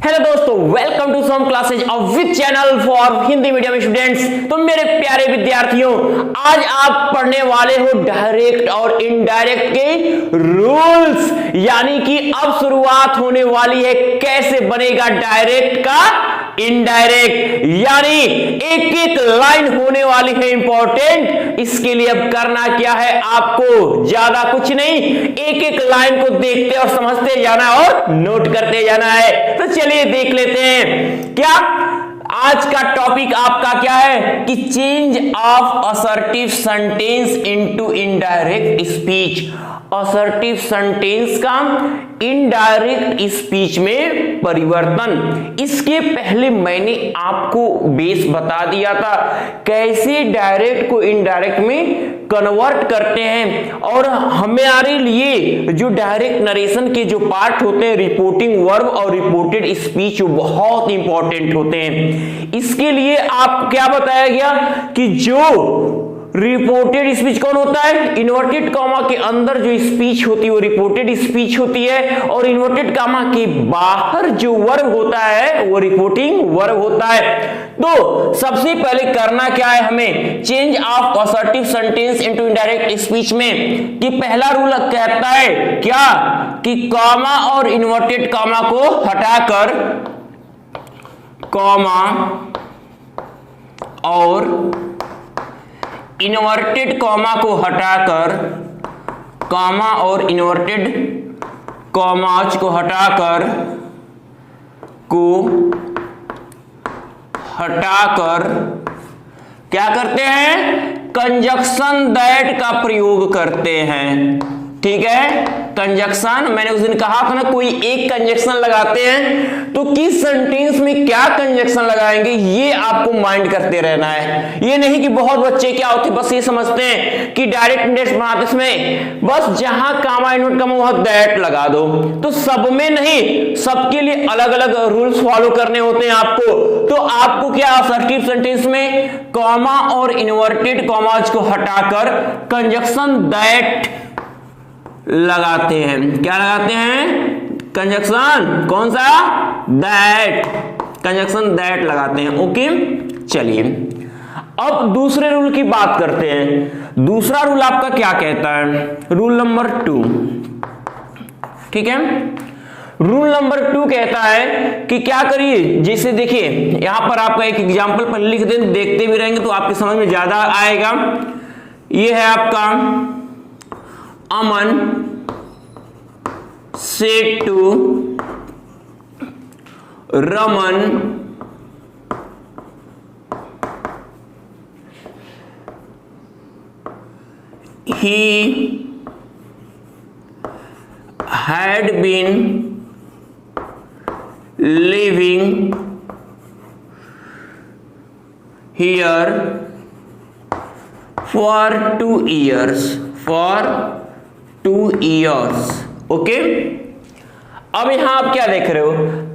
Hello दोस्तों, welcome to some classes of with channel for Hindi medium students. तो मेरे प्यारे विद्यार्थियों, आज आप पढ़ने वाले हो डायरेक्ट और इनडायरेक्ट के रूल्स, यानी कि अब शुरुआत होने वाली है कैसे बनेगा डायरेक्ट का इनडायरेक्ट, यानी एक एक लाइन होने वाली है इंपॉर्टेंट। इसके लिए अब करना क्या है, आपको ज्यादा कुछ नहीं, एक एक लाइन को देखते और समझते जाना और नोट करते जाना है। तो चलिए देख लेते हैं क्या आज का टॉपिक आपका क्या है कि change of assertive sentence into indirect speech. Assertive sentence का इनडायरेक्ट स्पीच में परिवर्तन। इसके पहले मैंने आपको बेस बता दिया था कैसे डायरेक्ट को इनडायरेक्ट में कन्वर्ट करते हैं, और हमारे लिए जो डायरेक्ट नरेशन के जो पार्ट होते हैं, रिपोर्टिंग वर्ब और रिपोर्टेड स्पीच, बहुत इंपॉर्टेंट होते हैं। इसके लिए आप क्या बताया गया कि जो रिपोर्टेड स्पीच कौन होता है, इन्वर्टेड कॉमा के अंदर जो स्पीच होती है वो रिपोर्टेड स्पीच होती है, और इन्वर्टेड कॉमा के बाहर जो वर्ब होता है वो रिपोर्टिंग वर्ब होता है। तो सबसे पहले करना क्या है हमें change of assertive sentence into indirect speech में, कि पहला रूल कहता है क्या कि कॉमा और इन्वर्टेड कॉमा को हटाकर, कॉमा और इन्वर्टेड कॉमा को हटाकर, कॉमा और इन्वर्टेड कॉमाज को हटाकर क्या करते हैं, कंजक्शन दैट का प्रयोग करते हैं। ठीक है, कंजक्शन, मैंने उस दिन कहा था ना कोई एक कंजक्शन लगाते हैं तो किस सेंटेंस में क्या कंजक्शन लगाएंगे ये आपको माइंड करते रहना है। ये नहीं कि बहुत बच्चे क्या होते बस ये समझते हैं कि डायरेक्ट इंडेक्स बनाते इसमें बस जहां कामा इनवर्ट कमा वहां दैट लगा दो, तो सब में नहीं, सबके लिए अलग अलग रूल्स फॉलो करने होते हैं आपको। तो आपको क्या असर्टिव सेंटेंस में कॉमा और इन्वर्टेड कॉमाज को हटाकर कंजक्शन दैट लगाते हैं। क्या लगाते हैं, कंजक्शन कौन सा, दैट, कंजक्शन दैट लगाते हैं। ओके, चलिए अब दूसरे रूल की बात करते हैं। दूसरा रूल आपका क्या कहता है, रूल नंबर 2। ठीक है, रूल नंबर 2 कहता है कि क्या करिए, जैसे देखिए यहां पर आपका एक एग्जांपल पर लिख दें, देखते भी रहेंगे तो आपके समझ में ज्यादा आएगा। ये है आपका अमन said to Raman he had been living here for 2 years. Okay, अब यहां आप क्या देख रहे हो,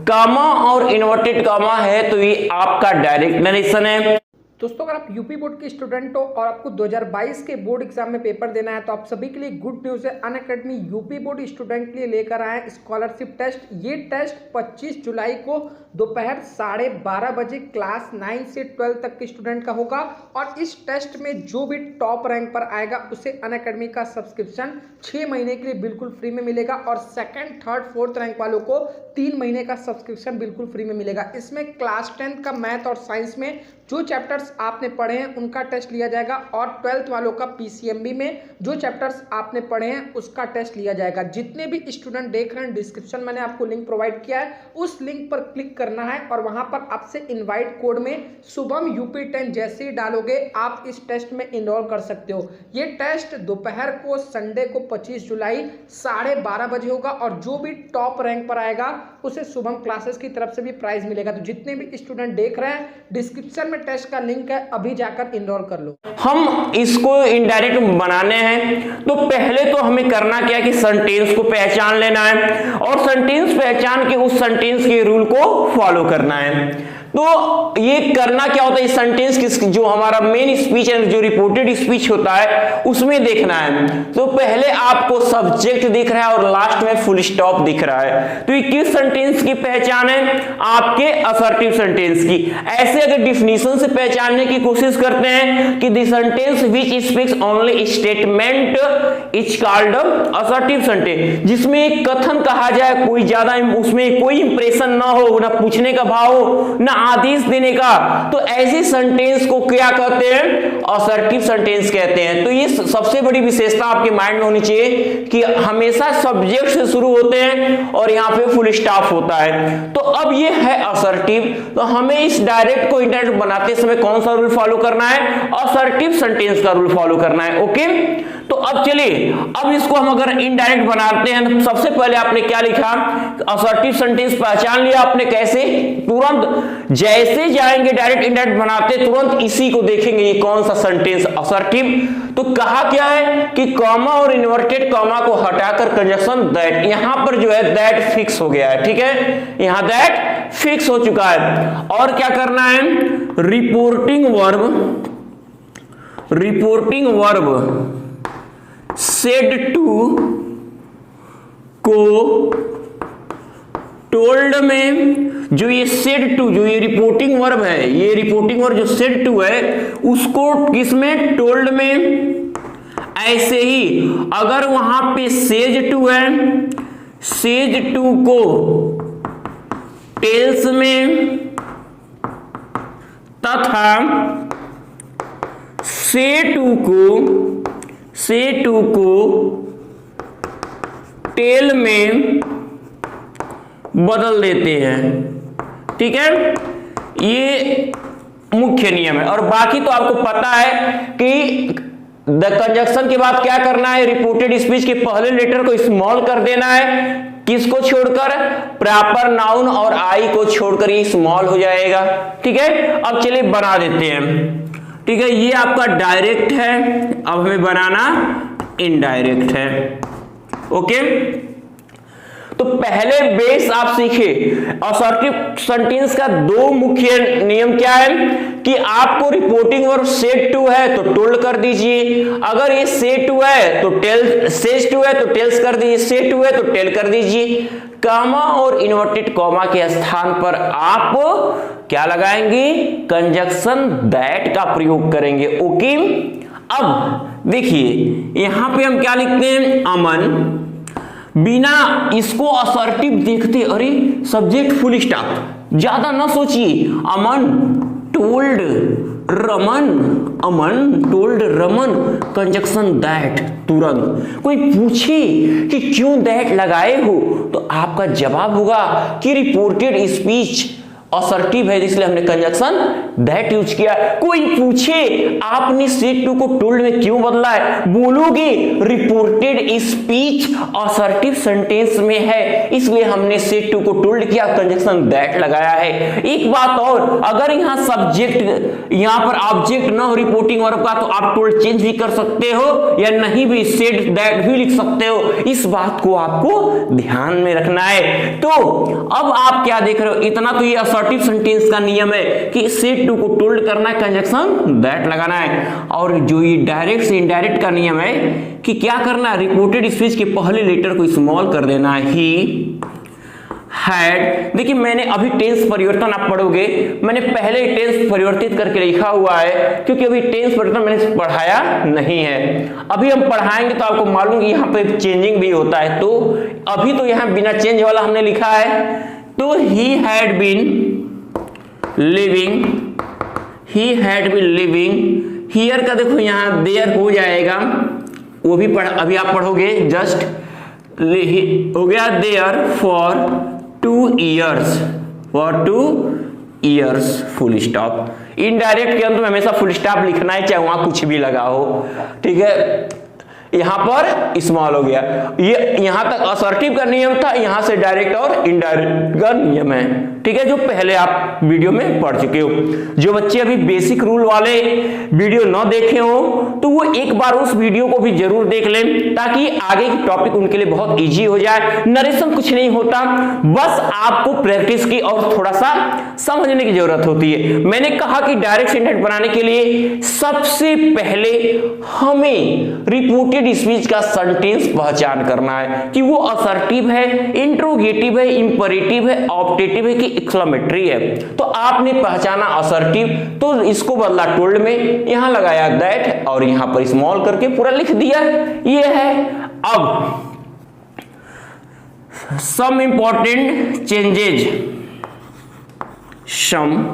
कामा और इन्वर्टेड कामा है तो ये आपका डायरेक्ट नरेशन है। दोस्तों, अगर आप यूपी बोर्ड के स्टूडेंट हो और आपको 2022 के बोर्ड एग्जाम में पेपर देना है तो आप सभी के लिए गुड न्यूज़ है। अनअकैडमी यूपी बोर्ड स्टूडेंट के लिए लेकर आए स्कॉलरशिप टेस्ट। ये टेस्ट 25 जुलाई को दोपहर 12:30 बजे क्लास 9 से 12 तक के स्टूडेंट का होगा, और इस टेस्ट में जो भी टॉप रैंक पर आएगा उसे अनअकैडमी का सब्सक्रिप्शन 6 महीने के लिए बिल्कुल फ्री में मिलेगा, और सेकंड, थर्ड, फोर्थ रैंक वालों को 3 महीने का सब्सक्रिप्शन बिल्कुल फ्री में मिलेगा। इसमें क्लास 10 का मैथ और साइंस में जो चैप्टर्स आपने पढ़े हैं उनका टेस्ट लिया जाएगा, और 12th वालों का पीसीएमबी में जो चैप्टर्स आपने पढ़े हैं उसका टेस्ट लिया जाएगा। जितने भी स्टूडेंट देख रहे हैं, डिस्क्रिप्शन मैंने आपको लिंक प्रोवाइड किया है, उस लिंक पर क्लिक करना है और वहां पर आपसे इनवाइट कोड में शुभम UP10 जैसे ही डालोगे आप इस टेस्ट में इनरोल कर सकते हो। ये टेस्ट दोपहर को संडे को 25 जुलाई 12:30 बजे होगा, और जो भी टॉप रैंक पर आएगा उसे शुभम क्लासेस की तरफ से भी प्राइज मिलेगा। तो जितने भी स्टूडेंट देख रहे हैं, डिस्क्रिप्शन में टेस्ट का लिंक है, अभी जाकर इनरोल कर लो। हम इसको इनडायरेक्ट बनाने हैं तो पहले तो हमें करना क्या है कि सेंटेंस को पहचान लेना है, और सेंटेंस पहचान के उस सेंटेंस के रूल को फॉलो करना है। तो ये करना क्या होता है, इस सेंटेंस की जो हमारा मेन स्पीच है, जो रिपोर्टेड स्पीच होता है उसमें देखना है। तो पहले आपको सब्जेक्ट दिख रहा है और लास्ट में फुल स्टॉप दिख रहा है, तो ये किस सेंटेंस की पहचान है, आपके असर्टिव सेंटेंस की। ऐसे अगर डिफिनीशन से पहचानने की कोशिश करते हैं कि the sentence which speaks only statement is called assertive sentence, जिसमें एक कथन कहा जाए, कोई ज्यादा उसमें कोई इंप्रेशन ना हो, ना पूछने का भाव हो, ना आदेश देने का, तो ऐसे सेंटेंस को क्या कहते हैं, असर्टिव सेंटेंस कहते हैं। तो ये सबसे बड़ी विशेषता आपके माइंड में होनी चाहिए कि हमेशा सब्जेक्ट से शुरू होते हैं और यहाँ पे फुल स्टॉप होता है। तो अब ये है असर्टिव, तो हमें इस डायरेक्ट को इनडायरेक्ट बनाते समय कौन सा रूल फॉलो करना है, असर्टिव सेंटेंस का रूल फॉलो करना है। ओके, तो अब चलिए, अब इसको हम अगर इनडायरेक्ट बनाते हैं तो सबसे पहले आपने क्या लिखा, असर्टिव सेंटेंस पहचान लिया आपने कैसे, तुरंत जैसे जाएंगे डायरेक्ट इनडायरेक्ट बनाते तुरंत इसी को देखेंगे ये कौन सा सेंटेंस असर्टिव। तो कहा क्या है कि कॉमा और इन्वर्टेड कॉमा को हटाकर कंजक्शन दैट, यहां पर जो है दैट फिक्स हो गया है, ठीक है, यहां दैट फिक्स हो चुका है। और क्या करना है, रिपोर्टिंग वर्ब सेड टू को टोल्ड में, जो ये सेड टू, जो ये रिपोर्टिंग वर्ब है, ये रिपोर्टिंग वर्ब जो सेड टू है उसको किसमें, टोल्ड में। ऐसे ही अगर वहां पे सेज टू है, सेज टू को टेल्स में, तथा से टू को टेल में बदल देते हैं, ठीक है, ये मुख्य नियम है। और बाकी तो आपको पता है कि द कंजक्शन के बाद क्या करना है, रिपोर्टेड स्पीच के पहले लेटर को स्मॉल कर देना है, किसको छोड़कर, प्रॉपर नाउन और आई को छोड़कर ये स्मॉल हो जाएगा, ठीक है। अब चलिए बना देते हैं, ठीक है, ये आपका डायरेक्ट है, अब हमें बनाना इनडायरेक्ट है। ओके, तो पहले बेस आप सीखे, असर्टिव सेंटेंस का दो मुख्य नियम क्या है कि आपको रिपोर्टिंग वर्ब सेड टू है तो टोल्ड कर दीजिए, अगर ये सेड टू है तो टेल, सेज टू है तो टेल्स कर दीजिए, सेड टू है तो टेल कर दीजिए। कॉमा और इन्वर्टेड कॉमा के स्थान पर आप क्या लगाएंगे, कंजक्शन दैट का प्रयोग करेंगे। ओके, अब देखिए यहां पे हम क्या लिखते हैं, अमन, बिना इसको असर्टिव देखते, अरे सब्जेक्ट फुल स्टॉप, ज्यादा ना सोचिए, Aman told Raman, Aman told Raman, conjunction that, तुरंत कोई पूछे कि क्यों दैट लगाए हो तो आपका जवाब होगा कि रिपोर्टेड स्पीच असर्टिव है इसलिए हमने कंजक्शन दैट यूज किया। कोई पूछे आपने सेड टू को टोल्ड में क्यों बदला है, बोलोगे रिपोर्टेड स्पीच असर्टिव सेंटेंस में है इसलिए हमने सेड टू को टोल्ड किया, कंजक्शन दैट लगाया है। एक बात और, अगर यहां सब्जेक्ट यहां पर ऑब्जेक्ट ना हो रिपोर्टिंग वर्ब का तो आप टोल्ड चेंज भी कर सकते हो या नहीं भी सेड दैट भी लिख सकते हो, इस बात को आपको ध्यान में रखना है। तो अब आप क्या देख रहे हो, इतना तो ये असर्टिव सेंटेंस का नियम है कि सेड टू को टोल्ड करना है, कंजक्शन दैट लगाना है। और जो ये डायरेक्ट से इनडायरेक्ट का नियम है कि क्या करना है, रिपोर्टेड स्पीच के पहले लेटर को स्मॉल कर देना है, ही हैड। देखिए मैंने अभी टेंस परिवर्तन आप पढ़ोगे, मैंने पहले ही टेंस परिवर्तित करके लिखा हुआ है क्योंकि अभी टेंस परिवर्तन मैंने पढ़ाया नहीं है, अभी हम पढ़ाएंगे तो आपको मालूम यहाँ पे चेंजिंग भी होता है। तो अभी तो यहाँ बिना चेंज वाला हमने लिखा है, तो he had been living, he had been living, here का देखो यहाँ देयर हो जाएगा, वो भी अभी आप पढ़ोगे, जस्ट हो गया there for 2 years, for 2 years, full stop. Indirect के अंत में हमेशा फुल स्टॉप लिखना है चाहे वहां कुछ भी लगा हो, ठीक है। यहां पर स्मॉल हो गया। ये यहां तक असर्टिव का नियम था, यहां से डायरेक्ट और इनडायरेक्ट का नियम है, ठीक है, जो पहले आप वीडियो में पढ़ चुके हो। जो बच्चे अभी बेसिक रूल वाले वीडियो न देखे हो तो वो एक बार उस वीडियो को भी जरूर देख लें, ताकि आगे की टॉपिक उनके लिए बहुत इजी हो जाए। नरेशन कुछ नहीं होता, बस आपको प्रैक्टिस की और थोड़ा सा समझने की जरूरत होती है। मैंने कहा कि डायरेक्ट सेंटेंस बनाने के लिए सबसे पहले हमें रिपोर्टेड स्पीच का सेंटेंस पहचान करना है कि वो असर्टिव है, इंट्रोगेटिव है, इंपरेटिव है, ऑप्टेटिव है कि एक्सक्लेमेटरी है। तो आपने पहचाना असर्टिव, तो इसको बदला टोल्ड में, यहां लगाया दैट और यहां पर स्मॉल करके पूरा लिख दिया, ये है। अब सम इंपॉर्टेंट चेंजेज, सम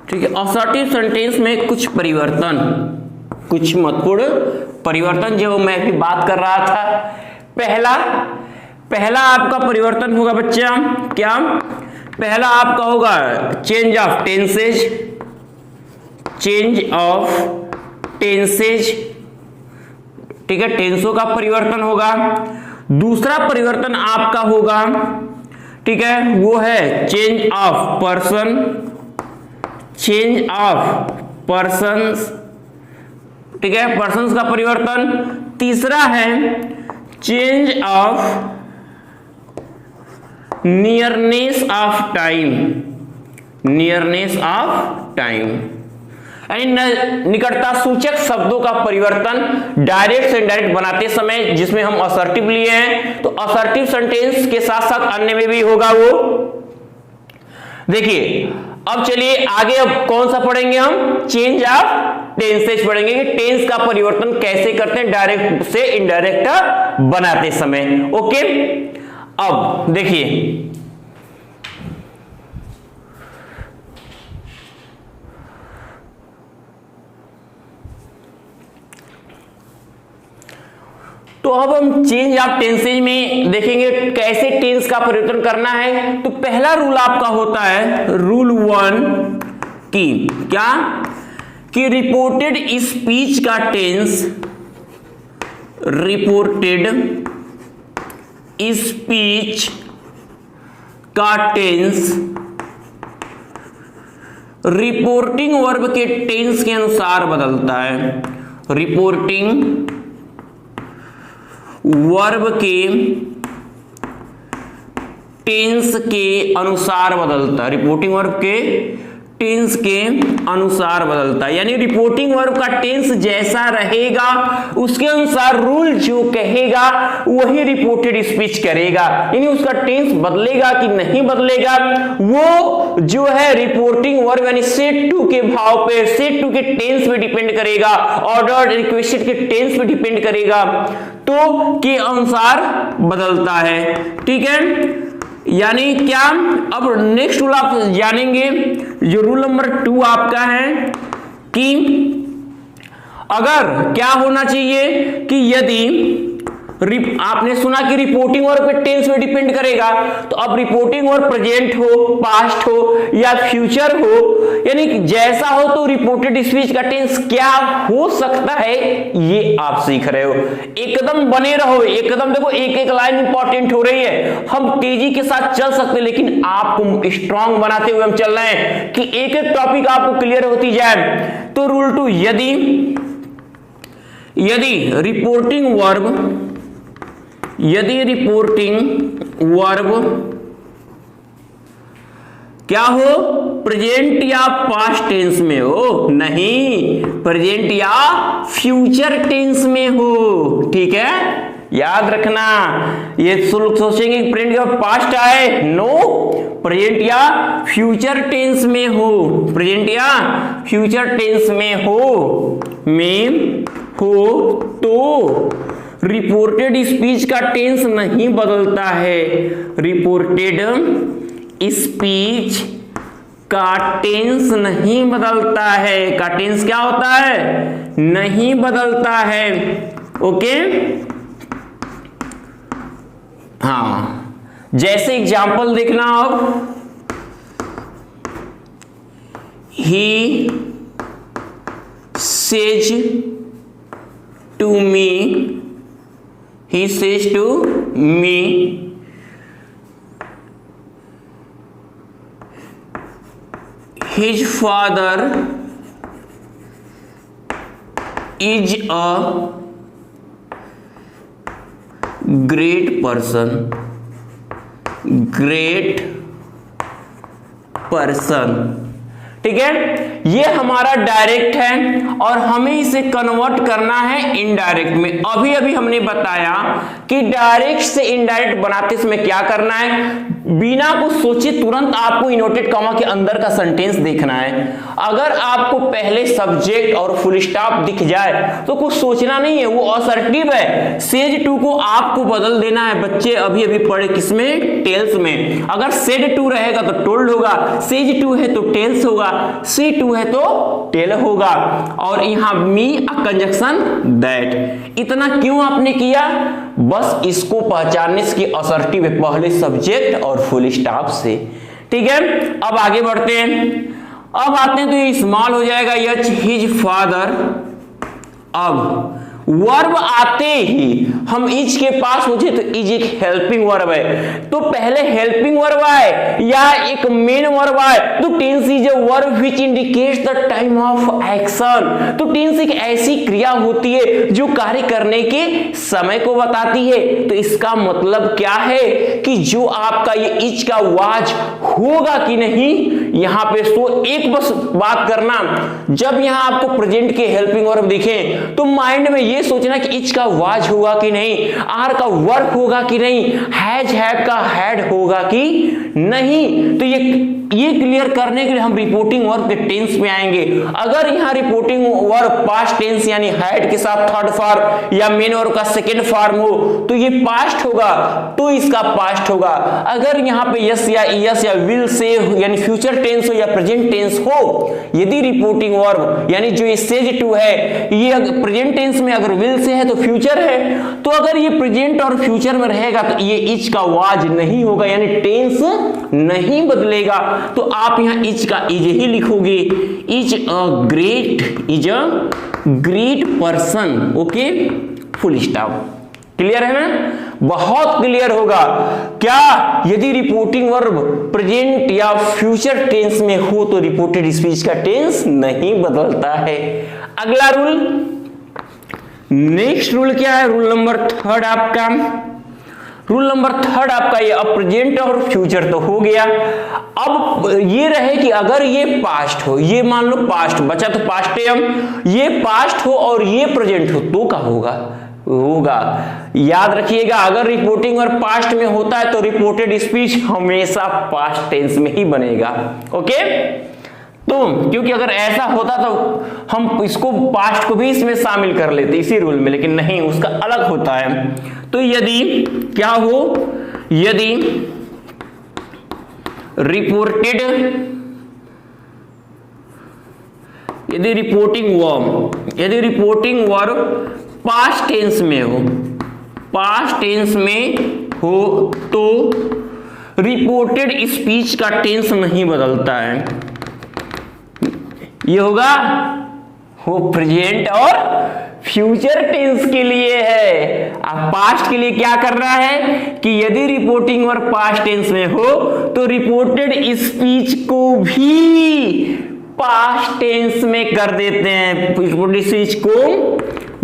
ठीक है। असर्टिव सेंटेंस में कुछ परिवर्तन, कुछ महत्वपूर्ण परिवर्तन जो मैं भी बात कर रहा था। पहला आपका परिवर्तन होगा बच्चा, क्या? पहला आपका होगा change of tenses, change of tenses, ठीक है, टेंसों का परिवर्तन होगा। दूसरा परिवर्तन आपका होगा, ठीक है, वो है change of person, change of persons, ठीक है, पर्सन्स का परिवर्तन। तीसरा है change of nearness of time, nearness of time, यानी निकटता सूचक शब्दों का परिवर्तन डायरेक्ट से इनडायरेक्ट बनाते समय, जिसमें हम असर्टिव लिए हैं, तो असर्टिव सेंटेंस के साथ साथ अन्य में भी होगा वो। देखिए अब चलिए आगे, अब कौन सा पढ़ेंगे हम? चेंज ऑफ टेंसेज पढ़ेंगे कि टेंस का परिवर्तन कैसे करते हैं डायरेक्ट से इनडायरेक्ट बनाते समय। ओके, अब देखिए तो अब हम चेंज ऑफ टेंसेज में देखेंगे कैसे टेंस का परिवर्तन करना है। तो पहला रूल आपका होता है रूल 1 की क्या, कि रिपोर्टेड स्पीच का टेंस, रिपोर्टेड स्पीच का टेंस रिपोर्टिंग वर्ब के टेंस के अनुसार बदलता है, रिपोर्टिंग वर्ब के टेंस के अनुसार बदलता है, रिपोर्टिंग वर्ब के टेंस के अनुसार बदलता है। यानी रिपोर्टिंग वर्ब का टेंस जैसा रहेगा उसके अनुसार रूल जो कहेगा वही रिपोर्टेड स्पीच करेगा। यानी उसका टेंस बदलेगा कि नहीं बदलेगा वो जो है रिपोर्टिंग वर्ब यानी सेड टू के भाव पे, सेड टू के टेंस पे डिपेंड करेगा, ऑर्डर्ड रिक्वेस्टेड के टेंस पे डिपेंड करेगा, तो के अनुसार बदलता है। ठीक है, यानी क्या, अब नेक्स्ट रूल आप जानेंगे जो रूल नंबर 2 आपका है कि अगर क्या होना चाहिए कि यदि आपने सुना कि रिपोर्टिंग वर्ब पे टेंस पे डिपेंड करेगा, तो अब रिपोर्टिंग वर्ब प्रेजेंट हो, पास्ट हो या फ्यूचर हो, यानी जैसा हो तो रिपोर्टेड स्पीच का टेंस क्या हो सकता है ये आप सीख रहे हो। एकदम बने रहो, एकदम देखो एक एक लाइन इंपॉर्टेंट हो रही है, हम तेजी के साथ चल सकते लेकिन आपको स्ट्रांग बनाते हुए हम चल रहे हैं कि एक एक टॉपिक आपको क्लियर होती जाए। तो रूल 2, यदि रिपोर्टिंग वर्ब क्या हो, प्रेजेंट या पास्ट टेंस में हो, नहीं प्रेजेंट या फ्यूचर टेंस में हो, ठीक है, याद रखना, ये सोचेंगे कि प्रेजेंट या पास्ट आए, नो, प्रेजेंट या फ्यूचर टेंस में हो, प्रेजेंट या फ्यूचर टेंस में हो तो रिपोर्टेड स्पीच का टेंस नहीं बदलता है, रिपोर्टेड स्पीच का टेंस नहीं बदलता है, का टेंस क्या होता है, नहीं बदलता है। ओके, हाँ, जैसे एग्जाम्पल देखना अब, he says to me, he says to me, his father is a great person, ठीक है। ये हमारा डायरेक्ट है और हमें इसे कन्वर्ट करना है इनडायरेक्ट में। अभी अभी हमने बताया कि डायरेक्ट से इनडायरेक्ट बनाते समय क्या करना है, बिना कुछ सोचे तुरंत आपको इनवर्टेड कॉमा के अंदर का सेंटेंस देखना है। अगर आपको पहले सब्जेक्ट और फुल स्टॉप दिख जाए तो कुछ सोचना नहीं है, वो असर्टिव है। सेज टू को आपको बदल देना है। बच्चे अभी अभी पढ़े किसमें, टेल्स में। अगर सेड टू रहेगा तो टोल्ड होगा, सेज टू है तो टेल्स होगा, सी टू है तो टेल होगा, और यहां मी कंजक्शन दैट। इतना क्यों आपने किया, बस इसको पहचानने से असर्टिव है, पहले सब्जेक्ट और फुल स्टॉप से, ठीक है। अब आगे बढ़ते हैं, अब आते हैं तो ये स्मॉल हो जाएगा एच, हिज फादर। अब वर्ब आते ही हम इज के पास पहुंचे तो इज एक हेल्पिंग वर्ब है, तो पहले हेल्पिंग वर्ब आए या एक मेन वर्ब आए तो tense is a verb which indicates the time of action. तो टेंस एक ऐसी क्रिया होती है जो कार्य करने के समय को बताती है। तो इसका मतलब क्या है कि जो आपका ये इज का वाज होगा कि नहीं, यहां पे तो एक बस बात करना, जब यहां आपको प्रेजेंट के हेल्पिंग वर्ब दिखे तो माइंड में ये सोचना कि इच का वाज होगा कि नहीं, आर का वर्क होगा कि नहीं, हैज हैव का हैड होगा कि नहीं। तो ये क्लियर करने के लिए हम रिपोर्टिंग वर्ब के टेंस में आएंगे। अगर यहां रिपोर्टिंग वर्ब पास्ट टेंस यानी हैड के साथ थर्ड फॉर्म या मेन वर्ब का सेकंड फॉर्म हो तो ये पास्ट होगा, तो इसका पास्ट होगा। अगर यहां पे यस या विल से यानी फ्यूचर टेंस हो या प्रेजेंट टेंस हो, यदि रिपोर्टिंग वर्ब यानी जो ये सेज टू है ये प्रेजेंट टेंस में अगर विल से है तो फ्यूचर है, तो अगर ये प्रेजेंट और फ्यूचर में रहेगा तो ये इज का वाज नहीं होगा, यानी टेंस नहीं बदलेगा। तो आप यहां इज का इज ही लिखोगे, is a great person. Okay, full stop. Clear है ना, बहुत क्लियर होगा। क्या, यदि रिपोर्टिंग वर्ब प्रेजेंट या फ्यूचर टेंस में हो तो रिपोर्टेड स्पीच का टेंस नहीं बदलता है। अगला रूल, नेक्स्ट रूल क्या है, रूल नंबर थर्ड आपका, रूल नंबर थर्ड आपका ये अब प्रेजेंट और फ्यूचर तो हो गया। अब ये रहे कि अगर ये पास्ट हो, ये मान लो पास्ट बचा तो पास्ट टेम, ये पास्ट हो और ये प्रेजेंट हो तो क्या होगा, याद रखिएगा, अगर रिपोर्टिंग और पास्ट में होता है तो रिपोर्टेड स्पीच हमेशा पास्ट टेंस में ही बनेगा। ओके, तो क्योंकि अगर ऐसा होता तो हम इसको पास्ट को भी इसमें शामिल कर लेते इसी रूल में, लेकिन नहीं, उसका अलग होता है। तो यदि क्या हो, यदि रिपोर्टिंग वर्ब पास्ट टेंस में हो तो रिपोर्टेड स्पीच का टेंस नहीं बदलता है। ये होगा वो प्रेजेंट और फ्यूचर टेंस के लिए है। अब पास्ट के लिए क्या करना है कि यदि रिपोर्टिंग वर्ब पास्ट टेंस में हो तो रिपोर्टेड स्पीच को भी पास्ट टेंस में कर देते हैं, रिपोर्टेड स्पीच को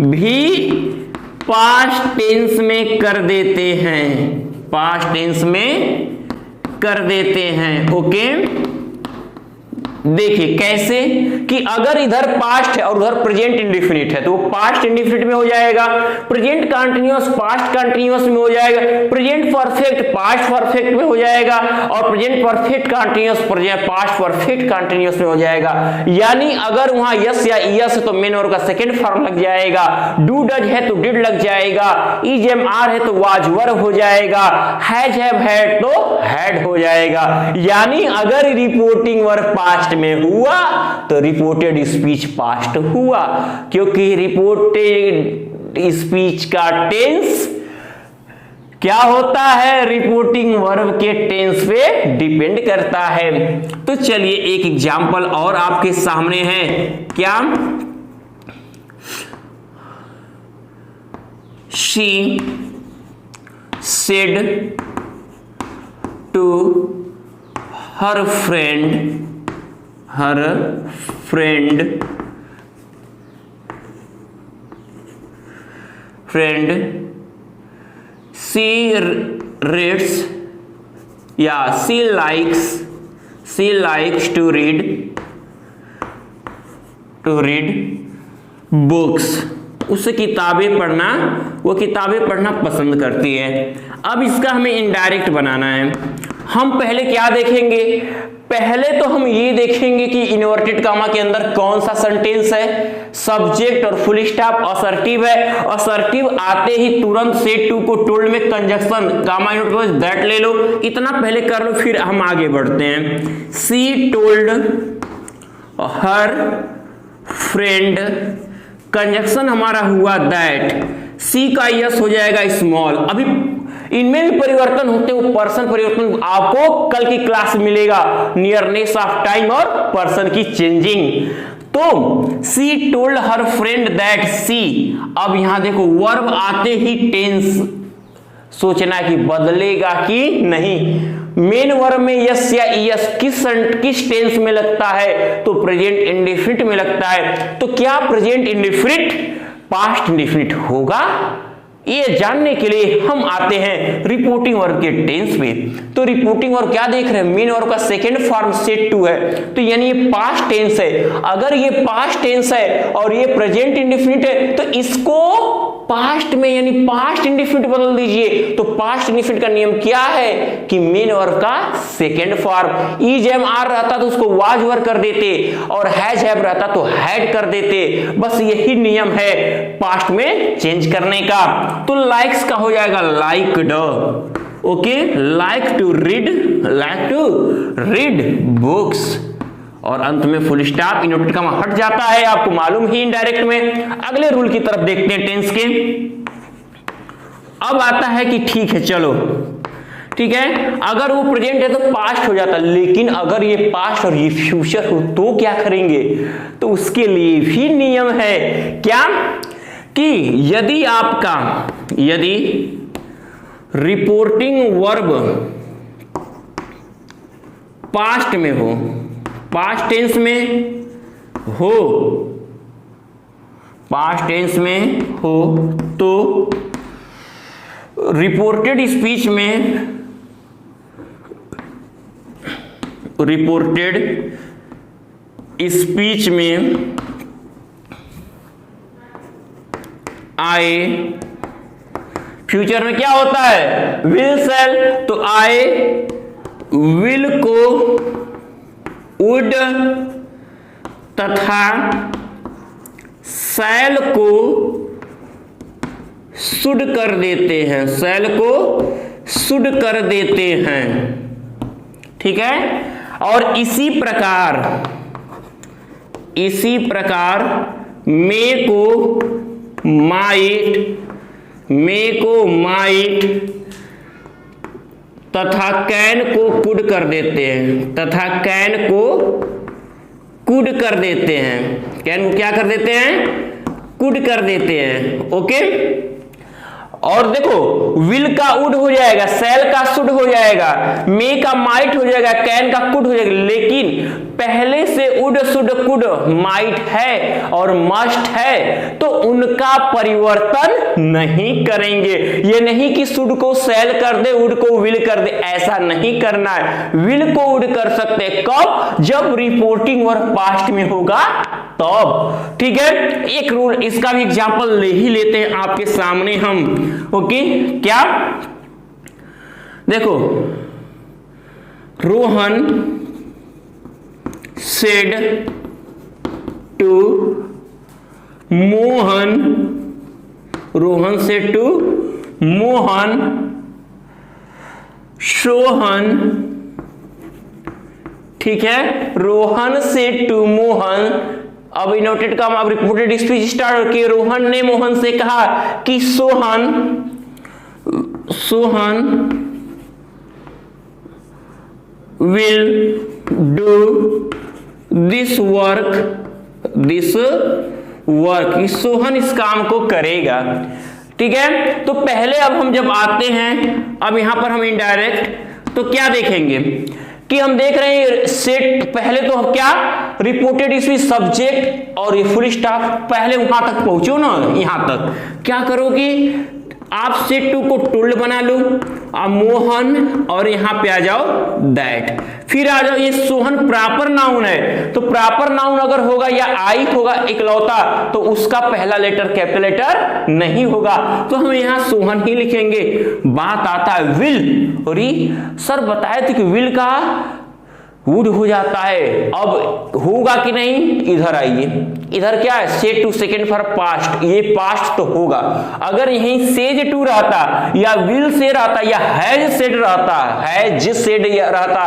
भी पास्ट टेंस में कर देते हैं, पास्ट टेंस में कर देते हैं। ओके, देखिए कैसे कि अगर इधर पास्ट है और उधर प्रेजेंट इंडेफिनिट है तो वो पास्ट इंडेफिनिट में हो जाएगा, प्रेजेंट कंटीन्यूअस पास्ट कंटीन्यूअस में हो जाएगा, प्रेजेंट परफेक्ट पास्ट परफेक्ट में हो जाएगा और present perfect continuous past perfect continuous में हो जाएगा। यानी अगर वहां यस या ईएस है तो मेन वर्ब का सेकंड फॉर्म लग जाएगा, डू डज है तो डिड लग जाएगा, इज एम आर है तो वाज वर्ब हो जाएगा, हैज हैव हैड तो हैड हो जाएगा। यानी अगर रिपोर्टिंग वर्ब पास्ट में हुआ तो रिपोर्टेड स्पीच पास्ट हुआ, क्योंकि रिपोर्टेड स्पीच का टेंस क्या होता है, रिपोर्टिंग वर्ब के टेंस पे डिपेंड करता है। तो चलिए एक एग्जांपल और आपके सामने है, क्या, she said to her friend she reads, yeah, she likes to read books, उसे किताबें पढ़ना, वो किताबें पढ़ना पसंद करती है। अब इसका हमें इनडायरेक्ट बनाना है। हम पहले क्या देखेंगे, पहले तो हम ये देखेंगे कि इन्वर्टेड कामा के अंदर कौन सा सेंटेंस है, सब्जेक्ट और फुल स्टॉप असर्टिव है, असर्टिव आते ही तुरंत सेड टू को टोल्ड में कंजक्शन कामा इन्वर्टेड दैट ले लो, इतना पहले कर लो फिर हम आगे बढ़ते हैं। सी टोल्ड हर फ्रेंड, कंजक्शन हमारा हुआ दैट, सी का यस हो जाएगा स्मॉल। अभी इनमें भी परिवर्तन होते हैं, पर्सन परिवर्तन आपको कल की क्लास मिलेगा, नियरनेस ऑफ टाइम और पर्सन की चेंजिंग। तो she told her friend that she, अब यहां देखो वर्ब आते ही टेंस सोचना कि बदलेगा कि नहीं। मेन वर्ब में यस या ईएस किस टेंस में लगता है, तो प्रेजेंट इंडेफिनिट में लगता है। तो क्या प्रेजेंट इंडेफिनिट पास्ट इंडेफिनिट होगा, ये जानने के लिए हम आते हैं रिपोर्टिंग वर्ब के टेंस पे। तो रिपोर्टिंग वर्ब क्या देख रहे हैं, मेन वर्ब का सेकंड फॉर्म सेड टू है, तो यानी ये पास्ट टेंस है। अगर ये पास्ट टेंस है और ये प्रेजेंट इंडेफिनिट है तो इसको पास्ट में यानी पास्ट इंडेफिनिट बदल दीजिए। तो पास्ट इंडेफिनिट का नियम क्या है कि मेन वर्ब का second form, is am are रहता तो उसको वाज वर्ब कर देते और हैज हैव रहता तो हैड कर देते। बस यही नियम है पास्ट में चेंज करने का। तो लाइक्स का हो जाएगा liked, okay, like to read books और अंत में फुल स्टॉप इनवर्टेड कॉमा हट जाता है, आपको मालूम ही इनडायरेक्ट में। अगले रूल की तरफ देखते हैं टेंस के। अब आता है कि ठीक है चलो ठीक है, अगर वो प्रेजेंट है तो पास्ट हो जाता, लेकिन अगर ये पास्ट और ये फ्यूचर हो तो क्या करेंगे, तो उसके लिए भी नियम है क्या कि यदि रिपोर्टिंग वर्ब पास्ट में हो, पास्ट टेंस में हो तो रिपोर्टेड स्पीच में आए, फ्यूचर में क्या होता है विल सेल, तो आए विल को वुड तथा सेल को शुड कर देते हैं, सेल को शुड कर देते हैं, ठीक है। और इसी प्रकार मे को माइट तथा कैन को कुड कर देते हैं, कैन को क्या कर देते हैं, कुड कर देते हैं, ओके। और देखो विल का वुड हो जाएगा, सेल का शुड हो जाएगा, मे का माइट हो जाएगा, कैन का कुड हो जाएगा। लेकिन पहले से वुड शुड कुड माइट है और मस्ट है तो उनका परिवर्तन नहीं करेंगे। ये नहीं कि शुड को सेल कर दे, वुड को विल कर दे, ऐसा नहीं करना है। विल को वुड कर सकते कब? जब रिपोर्टिंग वर्ब पास्ट में होगा तब। ठीक है, एक रूल इसका भी एग्जांपल ले ही लेते हैं आपके सामने हम। ओके, क्या? देखो, Rohan said to Mohan, Rohan said to Mohan, Sohan. ठीक है, रोहन सेड टू मोहन। अब इनोटेड का अब रिपोर्टेड स्पीच स्टार्ट किए। रोहन ने मोहन से कहा कि Sohan will do this work, Sohan इस काम को करेगा। ठीक है, तो पहले अब हम जब आते हैं, अब यहां पर हम इनडायरेक्ट तो क्या देखेंगे कि हम देख रहे हैं सेट, पहले तो हम क्या रिपोर्टेड स्पीच सब्जेक्ट और ये फुल स्टॉप, पहले वहां तक पहुंचो ना, यहां तक क्या करोगे आप सेट टू को टुल्ड बना लो, अब मोहन और यहां पे आ जाओ दैट, फिर आ जाओ ये सोहन प्रॉपर नाउन है तो प्रॉपर नाउन अगर होगा या आई होगा इकलौता तो उसका पहला लेटर कैपिटल लेटर नहीं होगा तो हम यहां सोहन ही लिखेंगे। बात आता है विल, और सर बताए थे कि विल का वुड हो जाता है, अब होगा कि नहीं? इधर आइए, इधर क्या है said to second for past, ये पास्ट तो होगा। अगर यहीं सेज टू रहता या विल से रहता या हैज सेड रहता, हैज सेड रहता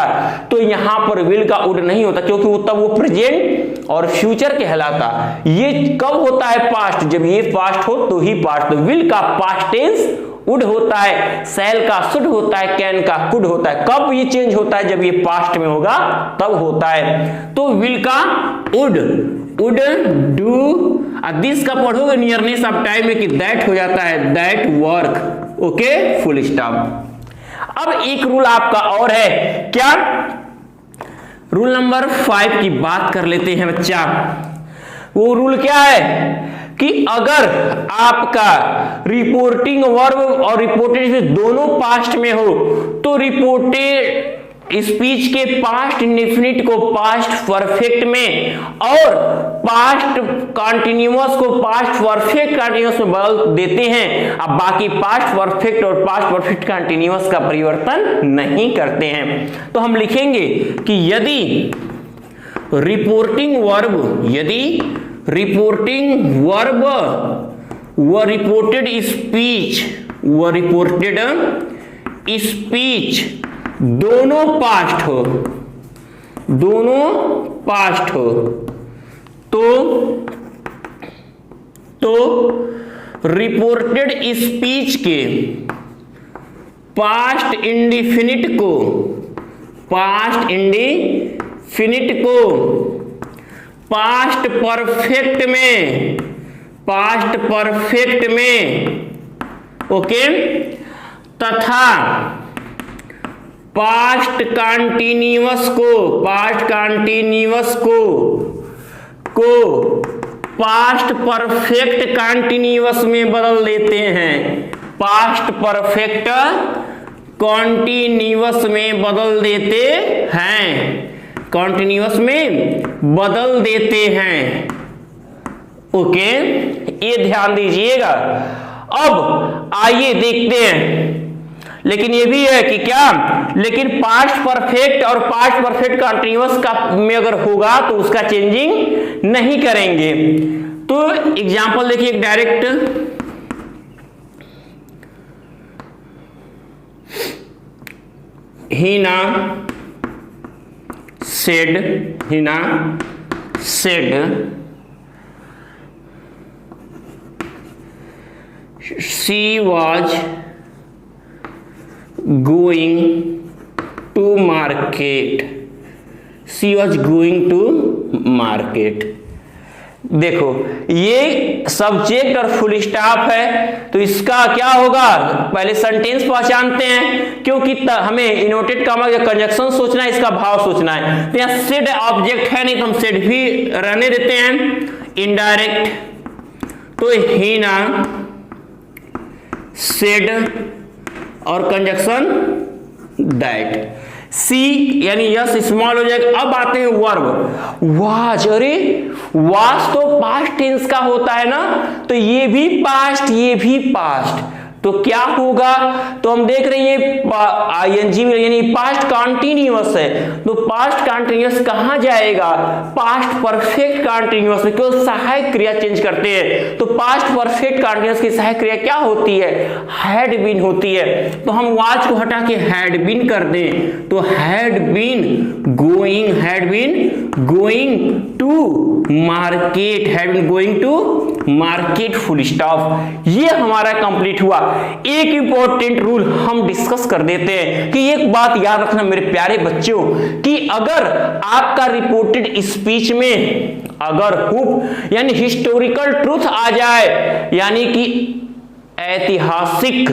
तो यहां पर विल का वुड नहीं होता क्योंकि वो तब वो प्रेजेंट और फ्यूचर कहलाता। ये कब होता है पास्ट? जब ये पास्ट हो तो ही पास्ट। तो विल का पास्ट टेंस वुड होता है, सेल का शुड होता है, कैन का कुड होता है। कब ये चेंज होता है? जब ये पास्ट में होगा तब होता है। तो विल का वुड डू, दिस का पढ़ोगे नियरनेस ऑफ टाइम में कि दैट हो जाता है that work. Okay, full stop. अब एक रूल आपका और है, क्या? रूल नंबर 5 की बात कर लेते हैं बच्चा। वो रूल क्या है कि अगर आपका रिपोर्टिंग वर्ब और रिपोर्टेड स्पीच दोनों पास्ट में हो तो रिपोर्टेड स्पीच के पास्ट इंडेफिनिट को पास्ट परफेक्ट में और पास्ट कंटीन्यूअस को पास्ट परफेक्ट कंटीन्यूअस में बदल देते हैं। अब बाकी पास्ट परफेक्ट और पास्ट परफेक्ट कंटीन्यूअस का परिवर्तन नहीं करते हैं। तो हम लिखेंगे कि यदि रिपोर्टिंग वर्ब व रिपोर्टेड स्पीच दोनों पास्ट हो तो रिपोर्टेड स्पीच के पास्ट इंडेफिनिट को पास्ट परफेक्ट में ओके तथा पास्ट कंटीन्यूअस को पास्ट परफेक्ट कंटीन्यूअस में बदल देते हैं। पास्ट परफेक्ट कंटीन्यूअस में बदल देते हैं। ओके, ये ध्यान दीजिएगा। अब आइए देखते हैं, लेकिन ये भी है कि क्या, लेकिन पास्ट परफेक्ट और पास्ट परफेक्ट कंटीन्यूअस का में अगर होगा तो उसका चेंजिंग नहीं करेंगे। तो एग्जांपल देखिए, एक direct Hina said she was going to market. देखो ये सब्जेक्ट और फुल स्टॉप है, तो इसका क्या होगा, पहले सेंटेंस पहचानते हैं, क्योंकि हमें इनवर्टेड कॉमा या कंजक्शन सोचना है, इसका भाव सोचना है। तो यहाँ सेड ऑब्जेक्ट है नहीं, तो हम सेड भी रहने देते हैं। इनडायरेक्ट, तो ही ना सेड और कंजक्शन दैट। सी यानी यस स्मॉल हो जाएगा। अब आते हैं वर्ब, वाज। अरे वाज तो पास्ट टेंस का होता है ना, तो ये भी पास्ट, ये भी पास्ट, तो क्या होगा, तो हम देख रहे हैं आईएनजी में यानी पास्ट कंटीन्यूअस है, तो पास्ट कंटीन्यूअस कहां जाएगा, पास्ट परफेक्ट कंटीन्यूअस में, क्यों सहायक क्रिया चेंज करते हैं, तो पास्ट परफेक्ट कंटीन्यूअस की सहायक क्रिया क्या होती है, हैड बीन होती है। तो हम वाज को हटा के हैड बीन कर दें, तो had been going to market, had been going to market, full stop. ये हमारा कंप्लीट हुआ। एक इंपॉर्टेंट रूल हम डिस्कस कर देते हैं कि एक बात याद रखना मेरे प्यारे बच्चों, कि अगर आपका रिपोर्टेड स्पीच में अगर हुक यानी हिस्टोरिकल ट्रूथ आ जाए, यानी कि ऐतिहासिक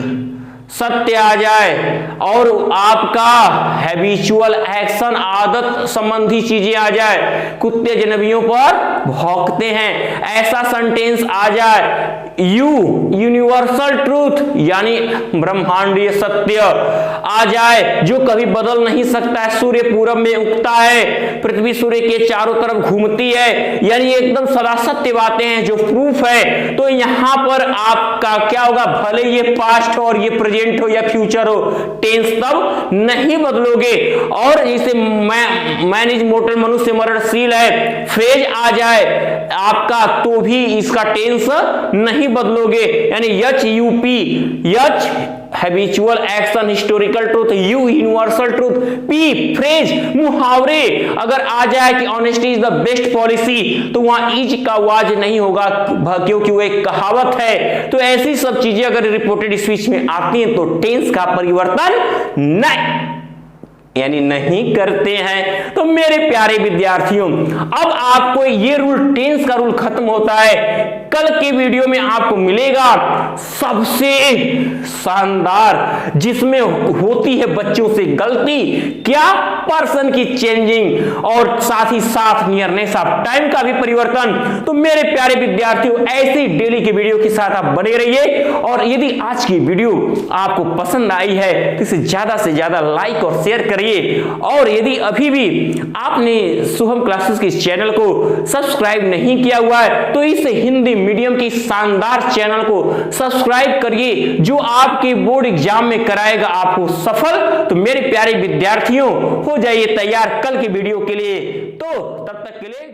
सत्य आ जाए, और आपका हैबिचुअल एक्शन आदत संबंधी चीजें आ जाए, कुत्ते जनबियों पर भौंकते हैं, ऐसा सेंटेंस आ जाए, यूनिवर्सल ट्रूथ यानी ब्रह्मांडीय सत्य आ जाए जो कभी बदल नहीं सकता है, सूर्य पूरब में उगता है, पृथ्वी सूर्य के चारों तरफ घूमती है, यानी एकदम सदा सत्य बातें हैं जो प्रूफ है, तो यहां पर आपका क्या होगा, भले ये पास्ट हो और ये प्रेजेंट हो या फ्यूचर हो, टेंस तब नहीं बदलोगे। और इसे मैन इज मोर्टल, मनुष्य मरणशील है, फ्रेज आ जाए आपका, तो भी इसका टेंस नहीं बदलोगे, यानी H UP, H habitual action, historical truth, U universal truth, P phrase मुहावरे अगर आ जाए कि honesty is the best policy, तो वहां इज का वाज नहीं होगा क्योंकि वो एक कहावत है। तो ऐसी सब चीजें अगर रिपोर्टेड स्पीच में आती हैं तो टेंस का परिवर्तन नहीं यानी नहीं करते हैं। तो मेरे प्यारे विद्यार्थियों, अब आपको ये रूल, टेंस का रूल खत्म होता है। कल के वीडियो में आपको मिलेगा सबसे शानदार, जिसमें होती है बच्चों से गलती, क्या, पर्सन की चेंजिंग, और साथ ही साथ नियरनेस ऑफ टाइम का भी परिवर्तन। तो मेरे प्यारे विद्यार्थियों, ऐसी डेली की वीडियो के साथ आप बने रहिए, और यदि आज की वीडियो आपको पसंद आई है तो इसे ज्यादा से ज्यादा लाइक और शेयर करिए, और यदि अभी भी आपने शुभम क्लासेस के इस चैनल को सब्सक्राइब नहीं किया हुआ है तो इस हिंदी मीडियम की शानदार चैनल को सब्सक्राइब करिए, जो आपके बोर्ड एग्जाम में कराएगा आपको सफल। तो मेरे प्यारे विद्यार्थियों, हो जाइए तैयार कल के वीडियो के लिए। तो तब तक के लिए